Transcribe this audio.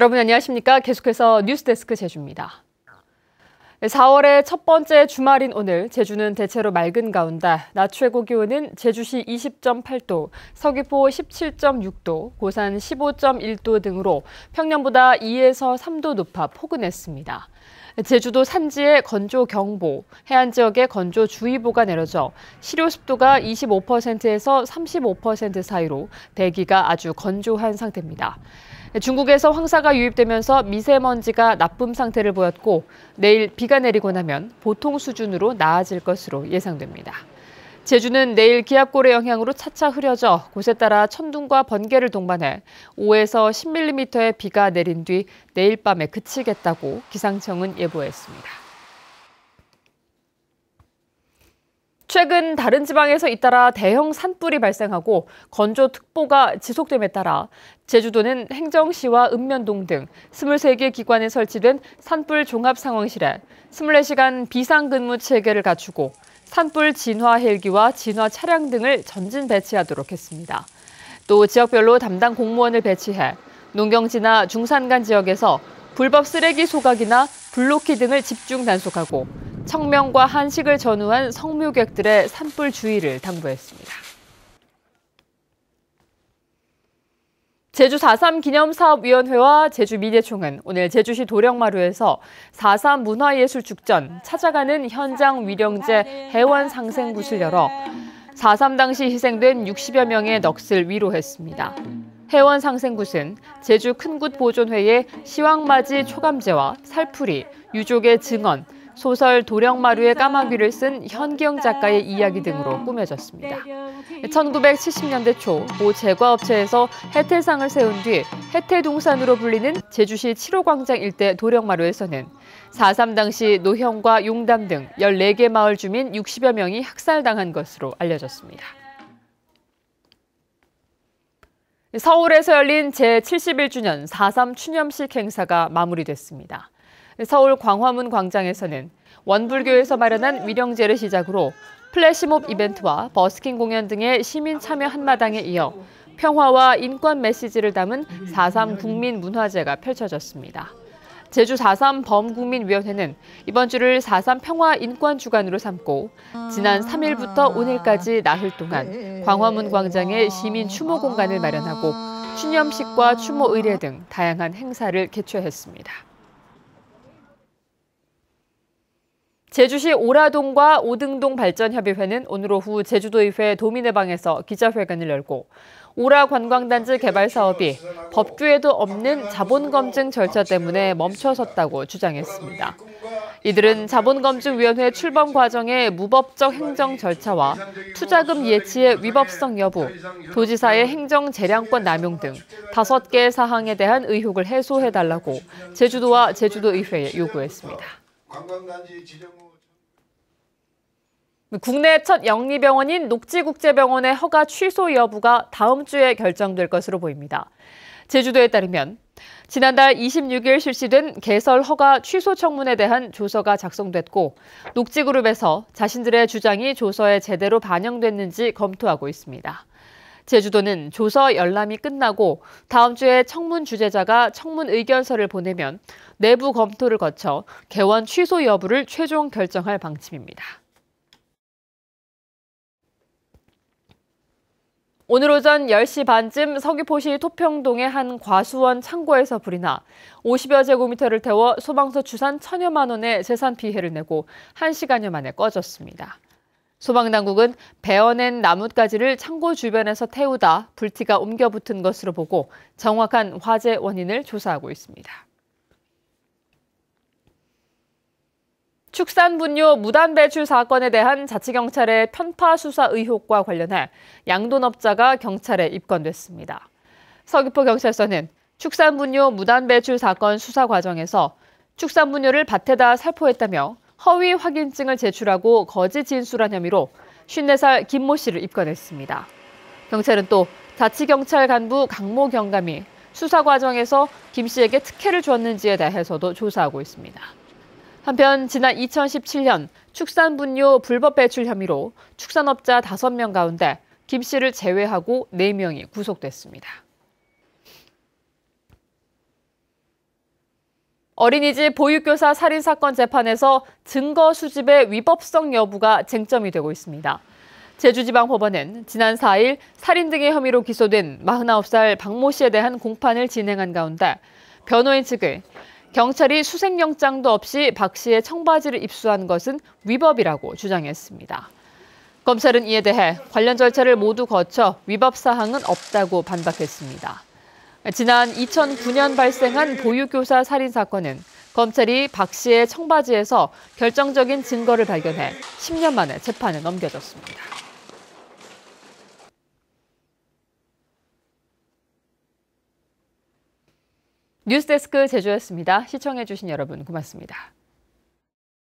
여러분 안녕하십니까? 계속해서 뉴스데스크 제주입니다. 4월의 첫 번째 주말인 오늘 제주는 대체로 맑은 가운데 낮 최고 기온은 제주시 20.8도, 서귀포 17.6도, 고산 15.1도 등으로 평년보다 2에서 3도 높아 포근했습니다. 제주도 산지에 건조경보, 해안 지역에 건조주의보가 내려져 시료 습도가 25%에서 35% 사이로 대기가 아주 건조한 상태입니다. 중국에서 황사가 유입되면서 미세먼지가 나쁨 상태를 보였고 내일 비가 내리고 나면 보통 수준으로 나아질 것으로 예상됩니다. 제주는 내일 기압골의 영향으로 차차 흐려져 곳에 따라 천둥과 번개를 동반해 5에서 10mm의 비가 내린 뒤 내일 밤에 그치겠다고 기상청은 예보했습니다. 최근 다른 지방에서 잇따라 대형 산불이 발생하고 건조특보가 지속됨에 따라 제주도는 행정시와 읍면동 등 23개 기관에 설치된 산불 종합상황실에 24시간 비상근무 체계를 갖추고 산불 진화 헬기와 진화 차량 등을 전진 배치하도록 했습니다. 또 지역별로 담당 공무원을 배치해 농경지나 중산간 지역에서 불법 쓰레기 소각이나 블로키 등을 집중 단속하고 청명과 한식을 전후한 성묘객들의 산불 주의를 당부했습니다. 제주 4.3 기념사업위원회와 제주미대총은 오늘 제주시 도령마루에서 4.3 문화예술축전 찾아가는 현장 위령제 해원상생굿을 열어 4.3 당시 희생된 60여 명의 넋을 위로했습니다. 해원상생굿은 제주 큰굿보존회의 시황맞이 초감제와 살풀이, 유족의 증언, 소설 도령마루의 까마귀를 쓴 현기영 작가의 이야기 등으로 꾸며졌습니다. 1970년대 초 모 제과업체에서 해태상을 세운 뒤 해태동산으로 불리는 제주시 7호 광장 일대 도령마루에서는 4.3 당시 노형과 용담 등 14개 마을 주민 60여 명이 학살당한 것으로 알려졌습니다. 서울에서 열린 제71주년 4.3 추념식 행사가 마무리됐습니다. 서울 광화문 광장에서는 원불교에서 마련한 위령제를 시작으로 플래시몹 이벤트와 버스킹 공연 등의 시민 참여 한마당에 이어 평화와 인권 메시지를 담은 4.3 국민문화제가 펼쳐졌습니다. 제주 4.3 범국민위원회는 이번 주를 4.3 평화 인권 주간으로 삼고 지난 3일부터 오늘까지 나흘 동안 광화문 광장에 시민 추모 공간을 마련하고 추념식과 추모 의례 등 다양한 행사를 개최했습니다. 제주시 오라동과 오등동 발전협의회는 오늘 오후 제주도의회 도민회방에서 기자회견을 열고 오라 관광단지 개발 사업이 법규에도 없는 자본검증 절차 때문에 멈춰섰다고 주장했습니다. 이들은 자본검증위원회 출범 과정의 무법적 행정 절차와 투자금 예치의 위법성 여부, 도지사의 행정 재량권 남용 등 5개 사항에 대한 의혹을 해소해달라고 제주도와 제주도의회에 요구했습니다. 국내 첫 영리병원인 녹지국제병원의 허가 취소 여부가 다음 주에 결정될 것으로 보입니다. 제주도에 따르면 지난달 26일 실시된 개설 허가 취소 청문에 대한 조서가 작성됐고 녹지그룹에서 자신들의 주장이 조서에 제대로 반영됐는지 검토하고 있습니다. 제주도는 조서 열람이 끝나고 다음 주에 청문 주재자가 청문 의견서를 보내면 내부 검토를 거쳐 개원 취소 여부를 최종 결정할 방침입니다. 오늘 오전 10시 반쯤 서귀포시 토평동의 한 과수원 창고에서 불이 나 50여 제곱미터를 태워 소방서 추산 1,000여만 원의 재산 피해를 내고 1시간여 만에 꺼졌습니다. 소방당국은 베어낸 나뭇가지를 창고 주변에서 태우다 불티가 옮겨 붙은 것으로 보고 정확한 화재 원인을 조사하고 있습니다. 축산분뇨 무단 배출 사건에 대한 자치경찰의 편파 수사 의혹과 관련해 양돈업자가 경찰에 입건됐습니다. 서귀포경찰서는 축산분뇨 무단 배출 사건 수사 과정에서 축산분뇨를 밭에다 살포했다며 허위 확인증을 제출하고 거짓 진술한 혐의로 54살 김모 씨를 입건했습니다. 경찰은 또 자치경찰 간부 강모 경감이 수사 과정에서 김 씨에게 특혜를 줬는지에 대해서도 조사하고 있습니다. 한편 지난 2017년 축산분뇨 불법 배출 혐의로 축산업자 5명 가운데 김 씨를 제외하고 4명이 구속됐습니다. 어린이집 보육교사 살인사건 재판에서 증거 수집의 위법성 여부가 쟁점이 되고 있습니다. 제주지방법원은 지난 4일 살인 등의 혐의로 기소된 49살 박모 씨에 대한 공판을 진행한 가운데 변호인 측을 경찰이 수색영장도 없이 박 씨의 청바지를 입수한 것은 위법이라고 주장했습니다. 검찰은 이에 대해 관련 절차를 모두 거쳐 위법 사항은 없다고 반박했습니다. 지난 2009년 발생한 보육교사 살인 사건은 검찰이 박 씨의 청바지에서 결정적인 증거를 발견해 10년 만에 재판에 넘겨졌습니다. 뉴스데스크 제주였습니다. 시청해주신 여러분 고맙습니다.